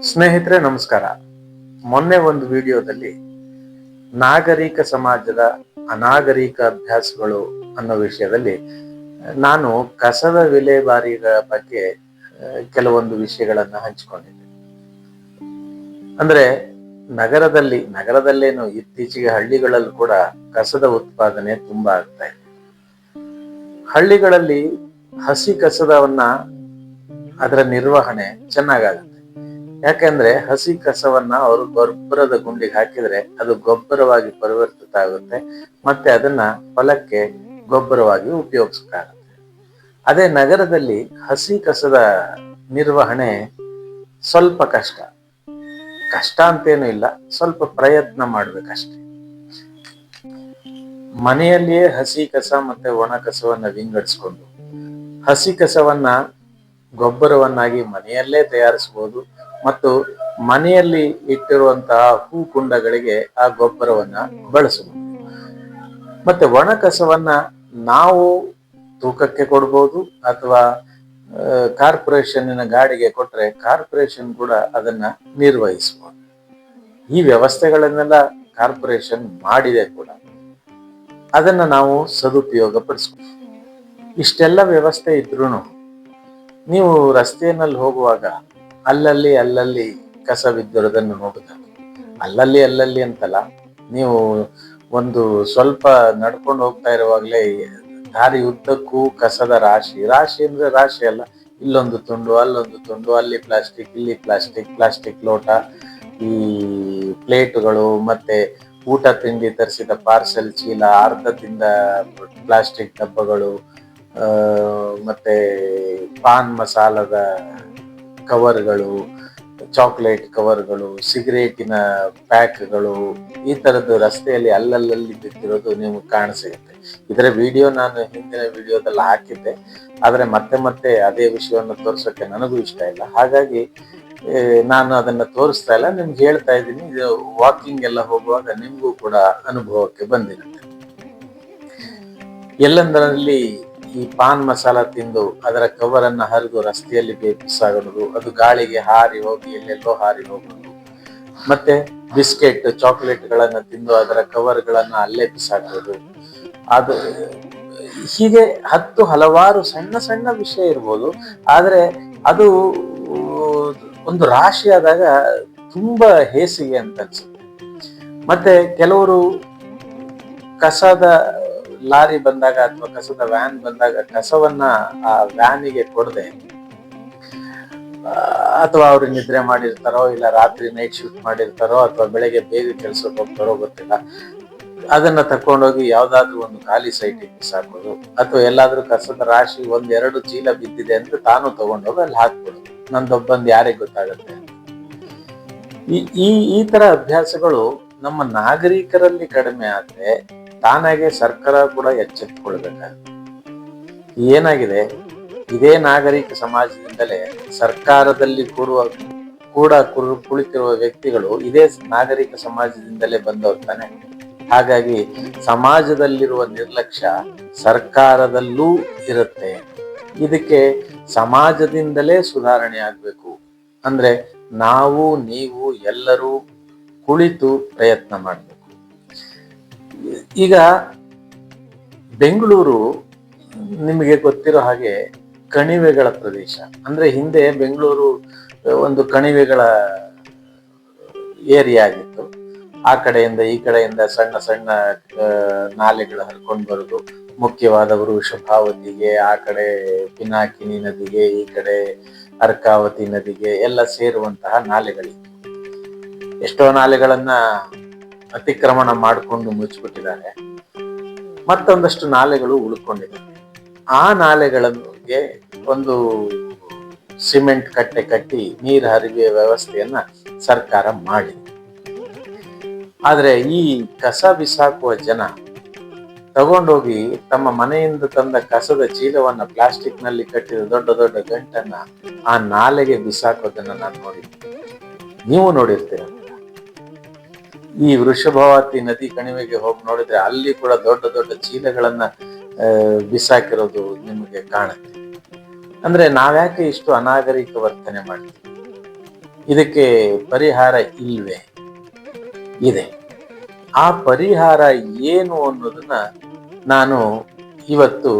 ಸ್ನೇಹಿತರೆ ನಮಸ್ಕಾರ. ಮೊನ್ನೆ ಒಂದು ವಿಡಿಯೋದಲ್ಲಿ ನಾಗರಿಕ ಸಮಾಜದ ಅನಾಗರಿಕ ಅಭ್ಯಾಸಗಳು ಅನ್ನೋ ವಿಷಯದಲ್ಲಿ ನಾನು ಕಸದ ವಿಲೇವಾರಿಗಳ ಬಗ್ಗೆ ಕೆಲವೊಂದು ವಿಷಯಗಳನ್ನ ಹಂಚಿಕೊಂಡಿದ್ದೆ. ಅಂದ್ರೆ ನಗರದಲ್ಲೇನು ಇತ್ತೀಚೆಗೆ ಹಳ್ಳಿಗಳಲ್ಲೂ ಕೂಡ ಕಸದ ಉತ್ಪಾದನೆ ತುಂಬಾ ಆಗ್ತಾ ಇದೆ. ಹಳ್ಳಿಗಳಲ್ಲಿ ಹಸಿ ಕಸದವನ್ನ ಅದರ ನಿರ್ವಹಣೆ ಚೆನ್ನಾಗಾಗುತ್ತೆ. ಯಾಕಂದ್ರೆ ಹಸಿ ಕಸವನ್ನ ಅವರು ಗೊಬ್ಬರದ ಗುಂಡಿಗೆ ಹಾಕಿದ್ರೆ ಅದು ಗೊಬ್ಬರವಾಗಿ ಪರಿವರ್ತಿತ ಆಗುತ್ತೆ, ಮತ್ತೆ ಅದನ್ನ ಹೊಲಕ್ಕೆ ಗೊಬ್ಬರವಾಗಿ ಉಪಯೋಗಿಸಕ್ಕಾಗುತ್ತೆ. ಅದೇ ನಗರದಲ್ಲಿ ಹಸಿ ಕಸದ ನಿರ್ವಹಣೆ ಸ್ವಲ್ಪ ಕಷ್ಟ ಅಂತೇನು ಇಲ್ಲ, ಸ್ವಲ್ಪ ಪ್ರಯತ್ನ ಮಾಡ್ಬೇಕಷ್ಟೆ. ಮನೆಯಲ್ಲಿಯೇ ಹಸಿ ಕಸ ಮತ್ತೆ ಒಣ ಕಸವನ್ನ ವಿಂಗಡಿಸ್ಕೊಂಡು ಹಸಿ ಕಸವನ್ನ ಗೊಬ್ಬರವನ್ನಾಗಿ ಮನೆಯಲ್ಲೇ ತಯಾರಿಸಬಹುದು ಮತ್ತು ಮನೆಯಲ್ಲಿ ಇಟ್ಟಿರುವಂತಹ ಹೂ ಕುಂಡಗಳಿಗೆ ಆ ಗೊಬ್ಬರವನ್ನ ಬಳಸಬಹುದು. ಮತ್ತೆ ಒಣ ಕಸವನ್ನ ನಾವು ತೂಕಕ್ಕೆ ಕೊಡ್ಬೋದು ಅಥವಾ ಕಾರ್ಪೊರೇಷನ್ನಿನ ಗಾಡಿಗೆ ಕೊಟ್ರೆ ಕಾರ್ಪೊರೇಷನ್ ಕೂಡ ಅದನ್ನ ನಿರ್ವಹಿಸಬಹುದು. ಈ ವ್ಯವಸ್ಥೆಗಳನ್ನೆಲ್ಲ ಕಾರ್ಪೊರೇಷನ್ ಮಾಡಿದೆ ಕೂಡ, ಅದನ್ನ ನಾವು ಸದುಪಯೋಗ ಪಡಿಸ್ಬೋದು. ಇಷ್ಟೆಲ್ಲ ವ್ಯವಸ್ಥೆ ಇದ್ರೂ ನೀವು ರಸ್ತೆಯಲ್ಲಿ ಹೋಗುವಾಗ ಅಲ್ಲಲ್ಲಿ ಕಸ ಬಿದ್ದಿರೋದನ್ನು ನೋಡಿದಾಗ, ಅಲ್ಲಲ್ಲಿ ಅಂತಲ್ಲ, ನೀವು ಒಂದು ಸ್ವಲ್ಪ ನಡ್ಕೊಂಡು ಹೋಗ್ತಾ ಇರುವಾಗಲೇ ದಾರಿ ಉದ್ದಕ್ಕೂ ಕಸದ ರಾಶಿ ಅಂದ್ರೆ ರಾಶಿ ಅಲ್ಲ, ಇಲ್ಲೊಂದು ತುಂಡು ಅಲ್ಲೊಂದು ತುಂಡು, ಅಲ್ಲಿ ಪ್ಲಾಸ್ಟಿಕ್ ಇಲ್ಲಿ ಪ್ಲಾಸ್ಟಿಕ್ ಲೋಟ, ಈ ಪ್ಲೇಟುಗಳು, ಮತ್ತೆ ಊಟ ತಿಂಡಿ ತರಿಸಿದ ಪಾರ್ಸೆಲ್ ಚೀಲ, ಅರ್ಧ ತಿಂದ ಪ್ಲಾಸ್ಟಿಕ್ ಡಬ್ಬಗಳು, ಮತ್ತೆ ಪಾನ್ ಮಸಾಲದ ಕವರ್ಗಳು, ಚಾಕ್ಲೇಟ್ ಕವರ್ಗಳು, ಸಿಗರೇಟಿನ ಪ್ಯಾಕ್ಗಳು, ಈ ತರದ್ದು ರಸ್ತೆಯಲ್ಲಿ ಅಲ್ಲಲ್ಲಿ ಬಿದ್ದಿರೋದು ನಿಮ್ಗೆ ಕಾಣಸಿಗುತ್ತೆ. ಇದರ ವಿಡಿಯೋ ನಾನು ಹಿಂದಿನ ವಿಡಿಯೋದಲ್ಲಿ ಹಾಕಿದ್ದೆ, ಆದ್ರೆ ಮತ್ತೆ ಅದೇ ವಿಷಯವನ್ನು ತೋರ್ಸೋಕೆ ನನಗೂ ಇಷ್ಟ ಇಲ್ಲ. ಹಾಗಾಗಿ ನಾನು ಅದನ್ನ ತೋರಿಸ್ತಾ ಇಲ್ಲ, ನಿಮ್ಗೆ ಹೇಳ್ತಾ ಇದ್ದೀನಿ. ಇದು ವಾಕಿಂಗ್ ಎಲ್ಲ ಹೋಗುವಾಗ ನಿಮ್ಗೂ ಕೂಡ ಅನುಭವಕ್ಕೆ ಬಂದಿರುತ್ತೆ. ಎಲ್ಲಂದರಲ್ಲಿ ಈ ಪಾನ್ ಮಸಾಲ ತಿಂದು ಅದರ ಕವರ್ ಅನ್ನ ಹರಿದು ರಸ್ತೆಯಲ್ಲಿ ಬಿಸಾಡುವುದು, ಅದು ಗಾಳಿಗೆ ಹಾರಿ ಹೋಗಿ ಎಲ್ಲೆಲ್ಲೋ ಹಾರಿ ಹೋಗುವುದು. ಮತ್ತೆ ಬಿಸ್ಕೆಟ್ ಚಾಕ್ಲೇಟ್ ಗಳನ್ನ ತಿಂದು ಅದರ ಕವರ್ ಗಳನ್ನ ಅಲ್ಲೇ ಬಿಸಾಕೋದು. ಅದು ಹೀಗೆ ಹಲವಾರು ಸಣ್ಣ ವಿಷಯ ಇರ್ಬೋದು, ಆದ್ರೆ ಅದು ಒಂದು ರಾಶಿ ಆದಾಗ ತುಂಬಾ ಹೇಸಿಗೆ ಅಂತ ಅನ್ಸುತ್ತೆ. ಮತ್ತೆ ಕೆಲವರು ಕಸದ ಲಾರಿ ಬಂದಾಗ ಅಥವಾ ಕಸದ ವ್ಯಾನ್ ಬಂದಾಗ ಕಸವನ್ನ ಆ ವ್ಯಾನಿಗೆ ಕೊಡದೆ, ಅಥವಾ ಅವ್ರು ನಿದ್ರೆ ಮಾಡಿರ್ತಾರೋ, ಇಲ್ಲ ರಾತ್ರಿ ನೈಟ್ ಶಿಫ್ಟ್ ಮಾಡಿರ್ತಾರೋ, ಅಥವಾ ಬೆಳಗ್ಗೆ ಬೇಗ ಕೆಲ್ಸಕ್ಕೆ ಹೋಗ್ತಾರೋ ಗೊತ್ತಿಲ್ಲ, ಅದನ್ನ ತಕೊಂಡೋಗಿ ಯಾವ್ದಾದ್ರು ಒಂದು ಖಾಲಿ ಸೈಟಿಗೆ ಬಿಸಾಕೋದು, ಅಥವಾ ಎಲ್ಲಾದ್ರೂ ಕಸದ ರಾಶಿ 1-2 ಚೀಲ ಬಿದ್ದಿದೆ ಅಂದ್ರೆ ತಾನು ತಗೊಂಡೋಗಿ ಅಲ್ಲಿ ಹಾಕ್ಬಿಡೋದು. ನಂದೊಬ್ಬಂದು ಯಾರಿಗೆ ಗೊತ್ತಾಗತ್ತೆ? ಈ ತರ ಅಭ್ಯಾಸಗಳು ನಮ್ಮ ನಾಗರಿಕರಲ್ಲಿ ಕಡಿಮೆ ಆದ್ರೆ ತಾನಾಗೆ ಸರ್ಕಾರ ಕೂಡ ಎಚ್ಚೆತ್ತುಕೊಳ್ಬೇಕಾಗುತ್ತೆ. ಏನಾಗಿದೆ, ಇದೇ ನಾಗರಿಕ ಸಮಾಜದಿಂದಲೇ ಸರ್ಕಾರದಲ್ಲಿ ಕುಳಿತಿರುವ ವ್ಯಕ್ತಿಗಳು ಇದೇ ನಾಗರಿಕ ಸಮಾಜದಿಂದಲೇ ಬಂದವ್ರು ತಾನೆ. ಹಾಗಾಗಿ ಸಮಾಜದಲ್ಲಿರುವ ನಿರ್ಲಕ್ಷ್ಯ ಸರ್ಕಾರದಲ್ಲೂ ಇರುತ್ತೆ. ಇದಕ್ಕೆ ಸಮಾಜದಿಂದಲೇ ಸುಧಾರಣೆ ಆಗ್ಬೇಕು. ಅಂದ್ರೆ ನೀವು ಎಲ್ಲರೂ ಕುಳಿತು ಪ್ರಯತ್ನ ಮಾಡಬೇಕು. ಈಗ ಬೆಂಗಳೂರು ನಿಮಗೆ ಗೊತ್ತಿರೋ ಹಾಗೆ ಕಣಿವೆಗಳ ಪ್ರದೇಶ. ಅಂದ್ರೆ ಹಿಂದೆ ಬೆಂಗಳೂರು ಒಂದು ಕಣಿವೆಗಳ ಏರಿಯಾ ಆಗಿತ್ತು. ಆ ಕಡೆಯಿಂದ ಈ ಕಡೆಯಿಂದ ಸಣ್ಣ ನಾಲೆಗಳು ಹರ್ಕೊಂಡು ಬರುದು, ಮುಖ್ಯವಾದ ವೃಷಭಾವತಿಗೆ, ಆ ಕಡೆ ಪಿನಾಕಿನಿ ನದಿಗೆ, ಈ ಕಡೆ ಅರ್ಕಾವತಿ ನದಿಗೆ ಎಲ್ಲ ಸೇರುವಂತಹ ನಾಲೆಗಳಿತ್ತು. ಎಷ್ಟೋ ನಾಲೆಗಳನ್ನ ಅತಿಕ್ರಮಣ ಮಾಡಿಕೊಂಡು ಮುಚ್ಚಿಬಿಟ್ಟಿದ್ದಾರೆ, ಮತ್ತೊಂದಷ್ಟು ನಾಲೆಗಳು ಉಳ್ಕೊಂಡಿದೆ. ಆ ನಾಲೆಗಳಿಗೆ ಒಂದು ಸಿಮೆಂಟ್ ಕಟ್ಟೆ ಕಟ್ಟಿ ನೀರು ಹರಿಯುವ ವ್ಯವಸ್ಥೆಯನ್ನ ಸರ್ಕಾರ ಮಾಡಿದೆ. ಆದ್ರೆ ಈ ಕಸ ಬಿಸಾಕುವ ಜನ ತಗೊಂಡೋಗಿ ತಮ್ಮ ಮನೆಯಿಂದ ತಂದ ಕಸದ ಚೀಲವನ್ನ ಪ್ಲಾಸ್ಟಿಕ್ ನಲ್ಲಿ ಕಟ್ಟಿದ ದೊಡ್ಡ ಗಂಟನ್ನ ಆ ನಾಲೆಗೆ ಬಿಸಾಕೋದನ್ನ ನಾನು ನೋಡಿದ್ದೆ, ನೀವು ನೋಡಿರ್ತೀರ. ಈ ವೃಷಭಾವತಿ ನದಿ ಕಣಿವೆಗೆ ಹೋಗಿ ನೋಡಿದ್ರೆ ಅಲ್ಲಿ ಕೂಡ ದೊಡ್ಡ ಚೀಲಗಳನ್ನ ಬಿಸಾಕಿರೋದು ನಿಮಗೆ ಕಾಣುತ್ತೆ. ಅಂದ್ರೆ ನಾವ್ಯಾಕೆ ಇಷ್ಟು ಅನಾಗರಿಕ ವರ್ತನೆ ಮಾಡ್ತೀವಿ? ಇದಕ್ಕೆ ಪರಿಹಾರ ಇಲ್ವೇ? ಇದೆ. ಆ ಪರಿಹಾರ ಏನು ಅನ್ನೋದನ್ನ ನಾನು ಇವತ್ತು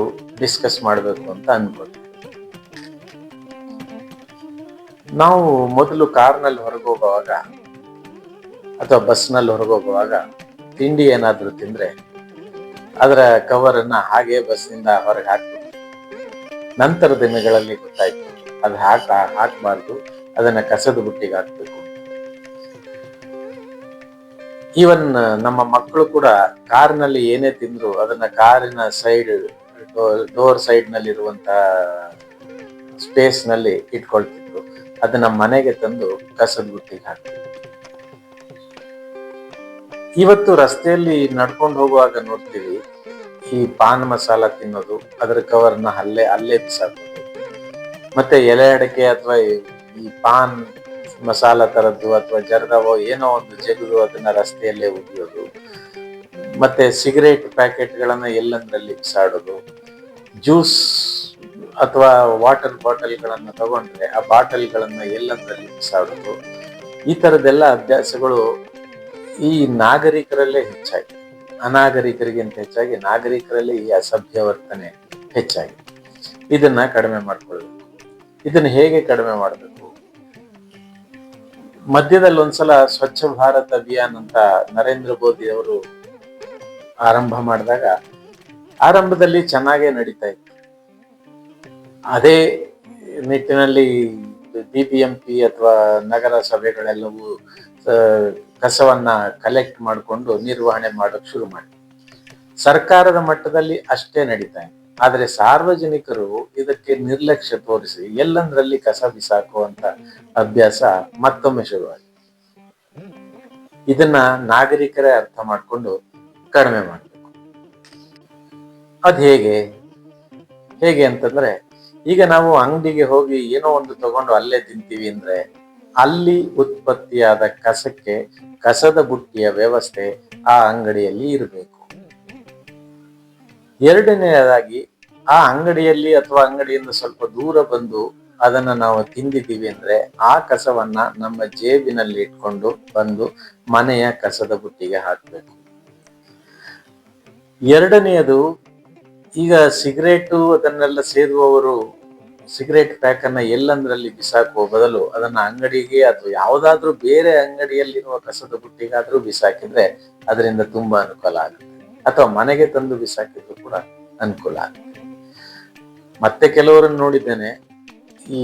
ಡಿಸ್ಕಸ್ ಮಾಡಬೇಕು ಅಂತ ಅನ್ಕೊಂಡೆ. ನಾವು ಮೊದಲು ಕಾರ್ನಲ್ಲಿ ಹೊರಗೆ ಹೋಗುವಾಗ ಅಥವಾ ಬಸ್ನಲ್ಲಿ ಹೊರಗೆ ಹೋಗುವಾಗ ತಿಂಡಿ ಏನಾದ್ರೂ ತಿಂದ್ರೆ ಅದರ ಕವರ್ ಅನ್ನ ಹಾಗೆ ಬಸ್ನಿಂದ ಹೊರಗೆ ಹಾಕ್ಬೇಕು. ನಂತರ ದಿನಗಳಲ್ಲಿ ಗೊತ್ತಾಯ್ತು ಅದು ಹಾಕಬಾರ್ದು, ಅದನ್ನ ಕಸದ ಬುಟ್ಟಿಗೆ ಹಾಕ್ಬೇಕು. ಈವನ್ ನಮ್ಮ ಮಕ್ಕಳು ಕೂಡ ಕಾರ್ನಲ್ಲಿ ಏನೇ ತಿಂದ್ರು ಅದನ್ನ ಕಾರಿನ ಸೈಡ್ ಡೋರ್ ಸೈಡ್ ನಲ್ಲಿ ಇರುವಂತ ಸ್ಪೇಸ್ ನಲ್ಲಿ ಇಟ್ಕೊಳ್ತಿದ್ರು. ಅದನ್ನ ಮನೆಗೆ ತಂದು ಕಸದ ಬುಟ್ಟಿಗೆ ಹಾಕ್ತಿದ್ರು. ಇವತ್ತು ರಸ್ತೆಯಲ್ಲಿ ನಡ್ಕೊಂಡು ಹೋಗುವಾಗ ನೋಡ್ತೀವಿ, ಈ ಪಾನ್ ಮಸಾಲ ತಿನ್ನೋದು, ಅದರ ಕವರ್ನ ಅಲ್ಲೇ ಬಿಸಾಕೋದು, ಮತ್ತೆ ಎಲೆ ಅಡಿಕೆ ಅಥವಾ ಈ ಪಾನ್ ಮಸಾಲ ತರದ್ದು ಅಥವಾ ಜರ್ದವೋ ಏನೋ ಒಂದು ಜಗದು ಅದನ್ನ ರಸ್ತೆಯಲ್ಲೇ ಉಗಿಯೋದು, ಮತ್ತೆ ಸಿಗರೇಟ್ ಪ್ಯಾಕೆಟ್ಗಳನ್ನ ಎಲ್ಲಂದ್ರಲ್ಲಿ ಬಿಸಾಡೋದು, ಜ್ಯೂಸ್ ಅಥವಾ ವಾಟರ್ ಬಾಟಲ್ಗಳನ್ನ ತಗೊಂಡ್ರೆ ಆ ಬಾಟಲ್ಗಳನ್ನ ಎಲ್ಲಂದ್ರಲ್ಲಿ ಬಿಸಾಡೋದು, ಈ ತರದೆಲ್ಲ ಅಭ್ಯಾಸಗಳು ಈ ನಾಗರಿಕರಲ್ಲೇ ಹೆಚ್ಚಾಗಿದೆ. ಅನಾಗರಿಕರಿಗಿಂತ ಹೆಚ್ಚಾಗಿ ನಾಗರಿಕರಲ್ಲಿ ಈ ಅಸಭ್ಯ ವರ್ತನೆ ಹೆಚ್ಚಾಗಿದೆ. ಇದನ್ನ ಕಡಿಮೆ ಮಾಡ್ಕೊಳ್ಬೇಕು. ಇದನ್ನ ಹೇಗೆ ಕಡಿಮೆ ಮಾಡಬೇಕು? ಮಧ್ಯದಲ್ಲಿ ಒಂದ್ಸಲ ಸ್ವಚ್ಛ ಭಾರತ್ ಅಭಿಯಾನ್ ಅಂತ ನರೇಂದ್ರ ಮೋದಿ ಅವರು ಆರಂಭ ಮಾಡಿದಾಗ ಆರಂಭದಲ್ಲಿ ಚೆನ್ನಾಗೇ ನಡೀತಾ ಇತ್ತು. ಅದೇ ನಿಟ್ಟಿನಲ್ಲಿ BBMP ಅಥವಾ ನಗರ ಸಭೆಗಳೆಲ್ಲವೂ ಕಸವನ್ನ ಕಲೆಕ್ಟ್ ಮಾಡಿಕೊಂಡು ನಿರ್ವಹಣೆ ಮಾಡೋಕ್ ಶುರು ಮಾಡಿ. ಸರ್ಕಾರದ ಮಟ್ಟದಲ್ಲಿ ಅಷ್ಟೇ ನಡೀತಾ ಇದೆ. ಆದ್ರೆ ಸಾರ್ವಜನಿಕರು ಇದಕ್ಕೆ ನಿರ್ಲಕ್ಷ್ಯ ತೋರಿಸಿ ಎಲ್ಲಂದ್ರಲ್ಲಿ ಕಸ ಬಿಸಾಕುವಂತ ಅಭ್ಯಾಸ ಮತ್ತೊಮ್ಮೆ ಶುರುವಾಗಿದೆ. ಇದನ್ನ ನಾಗರಿಕರೇ ಅರ್ಥ ಮಾಡ್ಕೊಂಡು ಕಡಿಮೆ ಮಾಡ್ಬೇಕು. ಅದ್ ಹೇಗೆ ಅಂತಂದ್ರೆ, ಈಗ ನಾವು ಅಂಗಡಿಗೆ ಹೋಗಿ ಏನೋ ಒಂದು ತಗೊಂಡು ಅಲ್ಲೇ ತಿಂತೀವಿ ಅಂದ್ರೆ ಅಲ್ಲಿ ಉತ್ಪತ್ತಿಯಾದ ಕಸಕ್ಕೆ ಕಸದ ಬುಟ್ಟಿಯ ವ್ಯವಸ್ಥೆ ಆ ಅಂಗಡಿಯಲ್ಲಿ ಇರಬೇಕು. ಎರಡನೆಯದಾಗಿ, ಆ ಅಂಗಡಿಯಲ್ಲಿ ಅಥವಾ ಅಂಗಡಿಯಿಂದ ಸ್ವಲ್ಪ ದೂರ ಬಂದು ಅದನ್ನ ನಾವು ತಿಂದಿದ್ದೀವಿ ಅಂದ್ರೆ ಆ ಕಸವನ್ನ ನಮ್ಮ ಜೇಬಿನಲ್ಲಿ ಇಟ್ಕೊಂಡು ಬಂದು ಮನೆಯ ಕಸದ ಬುಟ್ಟಿಗೆ ಹಾಕ್ಬೇಕು. ಎರಡನೆಯದು, ಈಗ ಸಿಗರೇಟು ಅದನ್ನೆಲ್ಲ ಸೇದುವವರು ಸಿಗರೇಟ್ ಪ್ಯಾಕ್ ಅನ್ನ ಎಲ್ಲಂದ್ರಲ್ಲಿ ಬಿಸಾಕುವ ಬದಲು ಅದನ್ನ ಅಂಗಡಿಗೆ ಅಥವಾ ಯಾವುದಾದ್ರೂ ಬೇರೆ ಅಂಗಡಿಯಲ್ಲಿರುವ ಕಸದ ಬುಟ್ಟಿಗಾದ್ರೂ ಬಿಸಾಕಿದ್ರೆ ಅದರಿಂದ ತುಂಬಾ ಅನುಕೂಲ ಆಗುತ್ತೆ. ಅಥವಾ ಮನೆಗೆ ತಂದು ಬಿಸಾಕಿದ್ರು ಕೂಡ ಅನುಕೂಲ ಆಗುತ್ತೆ. ಮತ್ತೆ ಕೆಲವರನ್ನು ನೋಡಿದ್ದೇನೆ, ಈ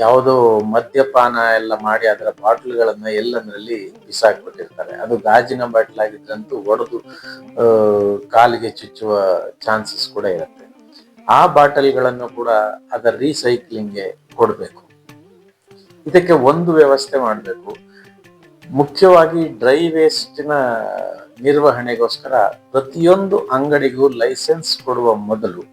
ಯಾವುದೋ ಮದ್ಯಪಾನ ಎಲ್ಲ ಮಾಡಿ ಅದರ ಬಾಟ್ಲ್ಗಳನ್ನ ಎಲ್ಲಂದ್ರಲ್ಲಿ ಬಿಸಾಕ್ಬಿಟ್ಟಿರ್ತಾರೆ. ಅದು ಗಾಜಿನ ಬಾಟ್ಲ್ ಆಗಿದ್ರಂತೂ ಒಡೆದು ಕಾಲಿಗೆ ಚುಚ್ಚುವ ಚಾನ್ಸಸ್ ಕೂಡ ಇರುತ್ತೆ. ಆ ಬಾಟಲ್ಗಳನ್ನು ಕೂಡ ಅದರ ರೀಸೈಕ್ಲಿಂಗ್ಗೆ ಕೊಡ್ಬೇಕು. ಇದಕ್ಕೆ ಒಂದು ವ್ಯವಸ್ಥೆ ಮಾಡಬೇಕು. ಮುಖ್ಯವಾಗಿ ಡ್ರೈ ವೇಸ್ಟಿನ ನಿರ್ವಹಣೆಗೋಸ್ಕರ ಪ್ರತಿಯೊಂದು ಅಂಗಡಿಗೂ ಲೈಸೆನ್ಸ್ ಕೊಡುವ ಮೊದಲು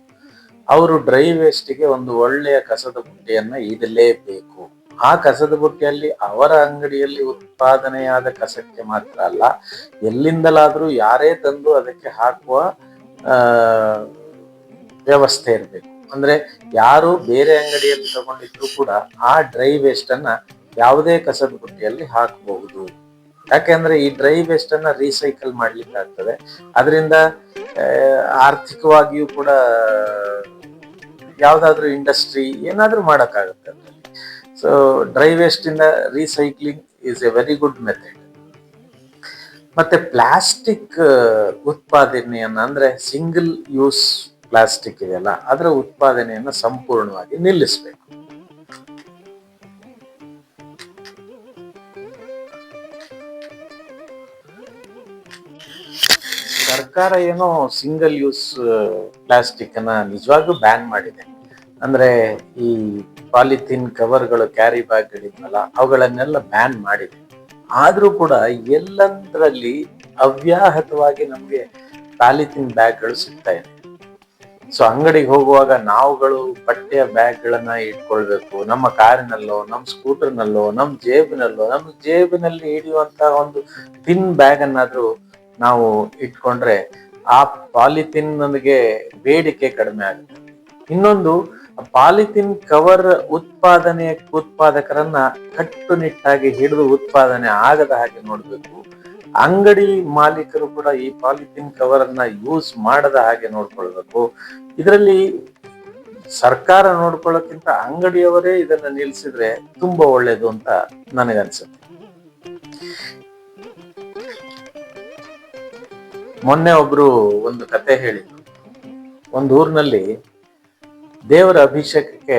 ಅವರು ಡ್ರೈ ವೇಸ್ಟ್ಗೆ ಒಂದು ಒಳ್ಳೆಯ ಕಸದ ಬುಟ್ಟಿಯನ್ನ ಇಡಲೇಬೇಕು. ಆ ಕಸದ ಬುಟ್ಟಿಯಲ್ಲಿ ಅವರ ಅಂಗಡಿಯಲ್ಲಿ ಉತ್ಪಾದನೆಯಾದ ಕಸಕ್ಕೆ ಮಾತ್ರ ಅಲ್ಲ, ಎಲ್ಲಿಂದಲಾದ್ರೂ ಯಾರೇ ತಂದು ಅದಕ್ಕೆ ಹಾಕುವ ವ್ಯವಸ್ಥೆ ಇರಬೇಕು. ಅಂದ್ರೆ ಯಾರು ಬೇರೆ ಅಂಗಡಿಯಲ್ಲಿ ತಗೊಂಡಿದ್ರು ಕೂಡ ಆ ಡ್ರೈ ವೇಸ್ಟ್ ಅನ್ನ ಯಾವುದೇ ಕಸದ ಬುಟ್ಟಿಯಲ್ಲಿ ಹಾಕಬಹುದು. ಯಾಕೆಂದ್ರೆ ಈ ಡ್ರೈ ವೇಸ್ಟ್ ಅನ್ನ ರೀಸೈಕಲ್ ಮಾಡ್ಲಿಕ್ಕೆ ಆಗ್ತದೆ. ಅದರಿಂದ ಆರ್ಥಿಕವಾಗಿಯೂ ಕೂಡ ಯಾವ್ದಾದ್ರು ಇಂಡಸ್ಟ್ರಿ ಏನಾದ್ರೂ ಮಾಡಕ್ಕಾಗುತ್ತೆ ಅದರಲ್ಲಿ. ಸೊ ಡ್ರೈ ವೇಸ್ಟ್ ಇಂದ recycling is A very good method. ಮತ್ತೆ ಪ್ಲಾಸ್ಟಿಕ್ ಉತ್ಪಾದನೆಯನ್ನ, ಅಂದ್ರೆ ಸಿಂಗಲ್ ಯೂಸ್ ಪ್ಲಾಸ್ಟಿಕ್ ಇದೆಯಲ್ಲ, ಅದರ ಉತ್ಪಾದನೆಯನ್ನ ಸಂಪೂರ್ಣವಾಗಿ ನಿಲ್ಲಿಸಬೇಕು. ಸರ್ಕಾರ ಏನೋ ಸಿಂಗಲ್ ಯೂಸ್ ಪ್ಲಾಸ್ಟಿಕ್ ಅನ್ನ ನಿಜವಾಗ್ಲೂ ಬ್ಯಾನ್ ಮಾಡಿದೆ. ಅಂದ್ರೆ ಈ ಪಾಲಿಥಿನ್ ಕವರ್ಗಳು, ಕ್ಯಾರಿ ಬ್ಯಾಗ್ಗಳಿದ್ವಲ್ಲ, ಅವುಗಳನ್ನೆಲ್ಲ ಬ್ಯಾನ್ ಮಾಡಿದೆ. ಆದ್ರೂ ಕೂಡ ಎಲ್ಲಂದ್ರಲ್ಲಿ ಅವ್ಯಾಹತವಾಗಿ ನಮ್ಗೆ ಪಾಲಿಥಿನ್ ಬ್ಯಾಗ್ಗಳು ಸಿಗ್ತಾ ಇದೆ. ಸೊ ಅಂಗಡಿಗೆ ಹೋಗುವಾಗ ನಾವುಗಳು ಬಟ್ಟೆಯ ಬ್ಯಾಗ್ಗಳನ್ನ ಇಟ್ಕೊಳ್ಬೇಕು. ನಮ್ಮ ಕಾರಿನಲ್ಲೋ, ನಮ್ಮ ಸ್ಕೂಟರ್ನಲ್ಲೋ, ನಮ್ಮ ಜೇಬಿನಲ್ಲಿ ಹಿಡಿಯುವಂತಹ ಒಂದು ಥಿನ್ ಬ್ಯಾಗ್ ಅನ್ನಾದ್ರೂ ನಾವು ಇಟ್ಕೊಂಡ್ರೆ ಆ ಪಾಲಿಥಿನ್ ನಮಗೆ ಬೇಡಿಕೆ ಕಡಿಮೆ ಆಗುತ್ತೆ. ಇನ್ನೊಂದು, ಪಾಲಿಥಿನ್ ಕವರ್ ಉತ್ಪಾದಕರನ್ನ ಕಟ್ಟುನಿಟ್ಟಾಗಿ ಹಿಡಿದು ಉತ್ಪಾದನೆ ಆಗದ ಹಾಗೆ ನೋಡ್ಬೇಕು. ಅಂಗಡಿ ಮಾಲೀಕರು ಕೂಡ ಈ ಪಾಲಿಥಿನ್ ಕವರ್ ಅನ್ನ ಯೂಸ್ ಮಾಡದ ಹಾಗೆ ನೋಡ್ಕೊಳ್ಬೇಕು. ಇದರಲ್ಲಿ ಸರ್ಕಾರ ನೋಡ್ಕೊಳ್ಳೋಕ್ಕಿಂತ ಅಂಗಡಿಯವರೇ ಇದನ್ನ ನಿಲ್ಸಿದ್ರೆ ತುಂಬಾ ಒಳ್ಳೇದು ಅಂತ ನನಗನ್ಸುತ್ತೆ. ಮೊನ್ನೆ ಒಬ್ರು ಒಂದು ಕತೆ ಹೇಳಿದ್ರು. ಒಂದು ಊರಿನಲ್ಲಿ ದೇವರ ಅಭಿಷೇಕಕ್ಕೆ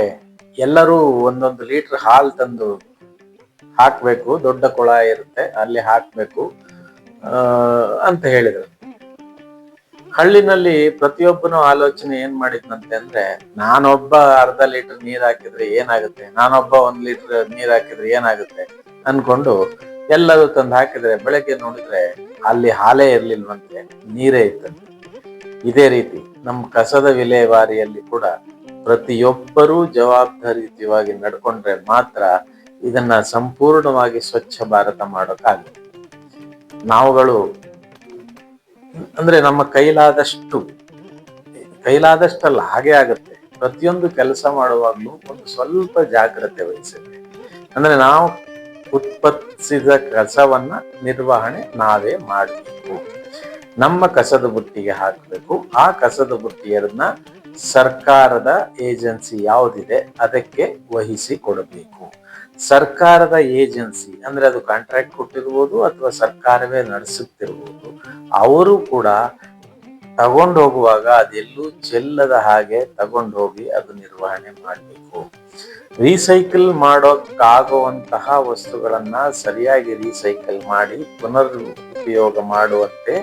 ಎಲ್ಲರೂ ಒಂದೊಂದು ಲೀಟರ್ ಹಾಲು ತಂದು ಹಾಕ್ಬೇಕು, ದೊಡ್ಡ ಕೊಳ ಇರುತ್ತೆ ಅಲ್ಲಿ ಹಾಕ್ಬೇಕು ಅಂತ ಹೇಳಿದ್ರು. ಹಳ್ಳಿನಲ್ಲಿ ಪ್ರತಿಯೊಬ್ಬನು ಆಲೋಚನೆ ಏನ್ ಮಾಡಿದ್ನಂತೆ ಅಂದ್ರೆ, ನಾನೊಬ್ಬ ಅರ್ಧ ಲೀಟರ್ ನೀರ್ ಹಾಕಿದ್ರೆ ಏನಾಗುತ್ತೆ, ನಾನೊಬ್ಬ 1 ಲೀಟರ್ ನೀರ್ ಹಾಕಿದ್ರೆ ಏನಾಗುತ್ತೆ ಅನ್ಕೊಂಡು ಎಲ್ಲರೂ ತಂದು ಹಾಕಿದ್ರೆ ಬೆಳಗ್ಗೆ ನೋಡಿದ್ರೆ ಅಲ್ಲಿ ಹಾಲೇ ಇರ್ಲಿಲ್ವಂತೆ, ನೀರೇ ಇತ್ತಂತೆ. ಇದೇ ರೀತಿ ನಮ್ಮ ಕಸದ ವಿಲೇವಾರಿಯಲ್ಲಿ ಕೂಡ ಪ್ರತಿಯೊಬ್ಬರೂ ಜವಾಬ್ದಾರಿಯುತವಾಗಿ ನಡ್ಕೊಂಡ್ರೆ ಮಾತ್ರ ಇದನ್ನ ಸಂಪೂರ್ಣವಾಗಿ ಸ್ವಚ್ಛ ಭಾರತ ಮಾಡೋಕ್ಕಾಗುತ್ತೆ. ನಾವುಗಳು ಅಂದ್ರೆ ನಮ್ಮ ಕೈಲಾದಷ್ಟಲ್ಲ, ಹಾಗೆ ಆಗುತ್ತೆ. ಪ್ರತಿಯೊಂದು ಕೆಲಸ ಮಾಡುವಾಗ್ಲೂ ಒಂದು ಸ್ವಲ್ಪ ಜಾಗ್ರತೆ ವಹಿಸಿದ್ರೆ, ಅಂದ್ರೆ ನಾವು ಉತ್ಪಾದಿಸಿದ ಕಸವನ್ನ ನಿರ್ವಹಣೆ ನಾವೇ ಮಾಡಬೇಕು. ನಮ್ಮ ಕಸದ ಬುಟ್ಟಿಗೆ ಹಾಕಬೇಕು. ಆ ಕಸದ ಬುಟ್ಟಿಯನ್ನ ಸರ್ಕಾರದ ಏಜೆನ್ಸಿ ಯಾವುದಿದೆ ಅದಕ್ಕೆ ವಹಿಸಿ ಕೊಡಬೇಕು. ಸರ್ಕಾರದ ಏಜೆನ್ಸಿ ಅಂದ್ರೆ ಅದು ಕಾಂಟ್ರಾಕ್ಟ್ ಕೊಟ್ಟಿರ್ಬೋದು ಅಥವಾ ಸರ್ಕಾರವೇ ನಡೆಸುತ್ತಿರ್ಬೋದು, ಅವರು ಕೂಡ ತಗೊಂಡು ಹೋಗುವಾಗ ಅದೆಲ್ಲೂ ಚೆಲ್ಲದ ಹಾಗೆ ತಗೊಂಡು ಹೋಗಿ ಅದು ನಿರ್ವಹಣೆ ಮಾಡಬೇಕು. ರೀಸೈಕಲ್ ಮಾಡೋಕ್ಕಾಗುವಂತಹ ವಸ್ತುಗಳನ್ನ ಸರಿಯಾಗಿ ರೀಸೈಕಲ್ ಮಾಡಿ ಪುನರ್ ಉಪಯೋಗ ಮಾಡುವಂತೆ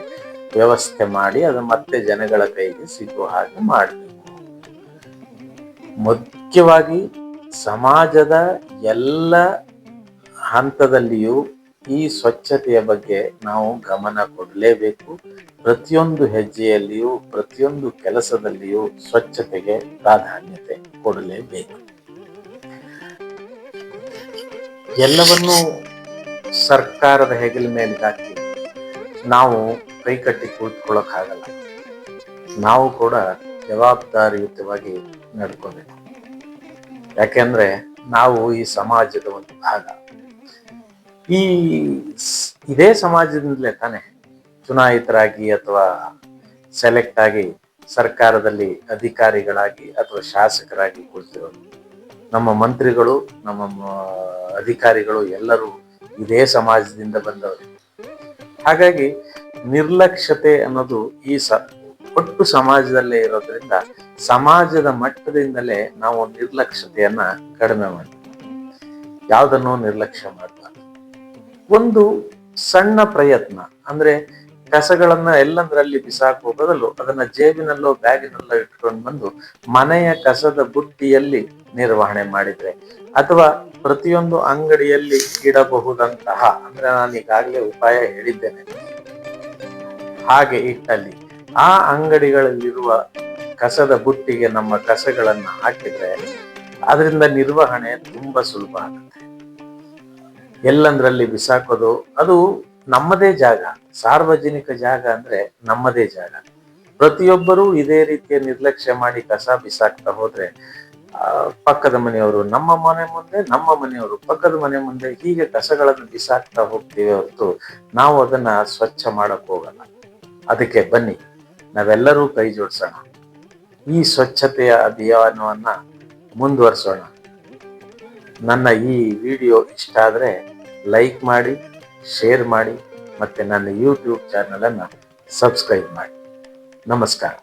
ವ್ಯವಸ್ಥೆ ಮಾಡಿ ಅದು ಮತ್ತೆ ಜನಗಳ ಕೈಗೆ ಸಿಗುವ ಹಾಗೆ ಮಾಡಬೇಕು. ಮುಖ್ಯವಾಗಿ ಸಮಾಜದ ಎಲ್ಲ ಹಂತದಲ್ಲಿಯೂ ಈ ಸ್ವಚ್ಛತೆಯ ಬಗ್ಗೆ ನಾವು ಗಮನ ಕೊಡಲೇಬೇಕು. ಪ್ರತಿಯೊಂದು ಹೆಜ್ಜೆಯಲ್ಲಿಯೂ ಪ್ರತಿಯೊಂದು ಕೆಲಸದಲ್ಲಿಯೂ ಸ್ವಚ್ಛತೆಗೆ ಪ್ರಾಧಾನ್ಯತೆ ಕೊಡಲೇಬೇಕು. ಎಲ್ಲವನ್ನೂ ಸರ್ಕಾರದ ಹೆಗಲ ಮೇಲೆ ಹಾಕಿ ನಾವು ಕೈಕಟ್ಟಿ ಕೂತ್ಕೊಳ್ಳೋಕ್ಕಾಗಲ್ಲ. ನಾವು ಕೂಡ ಜವಾಬ್ದಾರಿಯುತವಾಗಿ ನಡ್ಕೋಬೇಕು. ಯಾಕೆಂದ್ರೆ ನಾವು ಈ ಸಮಾಜದ ಒಂದು ಭಾಗ. ಇದೇ ಸಮಾಜದಿಂದಲೇ ತಾನೆ ಚುನಾಯಿತರಾಗಿ ಅಥವಾ ಸೆಲೆಕ್ಟ್ ಆಗಿ ಸರ್ಕಾರದಲ್ಲಿ ಅಧಿಕಾರಿಗಳಾಗಿ ಅಥವಾ ಶಾಸಕರಾಗಿ ಕೂತಿರೋದು. ನಮ್ಮ ಮಂತ್ರಿಗಳು, ನಮ್ಮ ಅಧಿಕಾರಿಗಳು ಎಲ್ಲರೂ ಇದೇ ಸಮಾಜದಿಂದ ಬಂದವರು. ಹಾಗಾಗಿ ನಿರ್ಲಕ್ಷ್ಯತೆ ಅನ್ನೋದು ಈ ಒಟ್ಟು ಸಮಾಜದಲ್ಲೇ ಇರೋದ್ರಿಂದ ಸಮಾಜದ ಮಟ್ಟದಿಂದಲೇ ನಾವು ನಿರ್ಲಕ್ಷ್ಯತೆಯನ್ನ ಕಡಿಮೆ ಮಾಡ್ತೀವಿ. ಯಾವುದನ್ನು ನಿರ್ಲಕ್ಷ್ಯ ಮಾಡಬಾರ್ದು. ಒಂದು ಸಣ್ಣ ಪ್ರಯತ್ನ ಅಂದ್ರೆ ಕಸಗಳನ್ನ ಎಲ್ಲಂದ್ರಲ್ಲಿ ಬಿಸಾಕುವ ಬದಲು ಅದನ್ನ ಜೇಬಿನಲ್ಲೋ ಬ್ಯಾಗಿನಲ್ಲೋ ಇಟ್ಕೊಂಡು ಬಂದು ಮನೆಯ ಕಸದ ಬುಟ್ಟಿಯಲ್ಲಿ ನಿರ್ವಹಣೆ ಮಾಡಿದ್ರೆ, ಅಥವಾ ಪ್ರತಿಯೊಂದು ಅಂಗಡಿಯಲ್ಲಿ ಇಡಬಹುದಂತಹ, ಅಂದ್ರೆ ನಾನು ಈಗಾಗಲೇ ಉಪಾಯ ಹೇಳಿದ್ದೇನೆ, ಹಾಗೆ ಇಟ್ಟಲ್ಲಿ ಆ ಅಂಗಡಿಗಳಲ್ಲಿರುವ ಕಸದ ಬುಟ್ಟಿಗೆ ನಮ್ಮ ಕಸಗಳನ್ನ ಹಾಕಿದ್ರೆ ಅದರಿಂದ ನಿರ್ವಹಣೆ ತುಂಬಾ ಸುಲಭ ಆಗುತ್ತೆ. ಎಲ್ಲಂದ್ರಲ್ಲಿ ಬಿಸಾಕೋದು ಅದು ನಮ್ಮದೇ ಜಾಗ, ಸಾರ್ವಜನಿಕ ಜಾಗ ಅಂದ್ರೆ ನಮ್ಮದೇ ಜಾಗ. ಪ್ರತಿಯೊಬ್ಬರೂ ಇದೇ ರೀತಿಯ ನಿರ್ಲಕ್ಷ್ಯ ಮಾಡಿ ಕಸ ಬಿಸಾಕ್ತಾ ಹೋದ್ರೆ ಪಕ್ಕದ ಮನೆಯವರು ನಮ್ಮ ಮನೆ ಮುಂದೆ, ನಮ್ಮ ಮನೆಯವರು ಪಕ್ಕದ ಮನೆ ಮುಂದೆ, ಹೀಗೆ ಕಸಗಳನ್ನು ಬಿಸಾಕ್ತಾ ಹೋಗ್ತೀವಿ ಹೊರತು ನಾವು ಅದನ್ನ ಸ್ವಚ್ಛ ಮಾಡಕ್ ಹೋಗಲ್ಲ. ಅದಕ್ಕೆ ಬನ್ನಿ ನಾವೆಲ್ಲರೂ ಕೈ ಜೋಡಿಸೋಣ, ಈ ಸ್ವಚ್ಛತೆಯ ಅಭಿಯಾನವನ್ನ ಮುಂದುವರಿಸೋಣ. ನನ್ನ ಈ ವಿಡಿಯೋ ಇಷ್ಟ ಆದ್ರೆ ಲೈಕ್ ಮಾಡಿ, ಶೇರ್ ಮಾಡಿ, ಮತ್ತೆ ನನ್ನ ಯೂಟ್ಯೂಬ್ ಚಾನಲ್ ಅನ್ನ ಸಬ್ಸ್ಕ್ರೈಬ್ ಮಾಡಿ. ನಮಸ್ಕಾರ.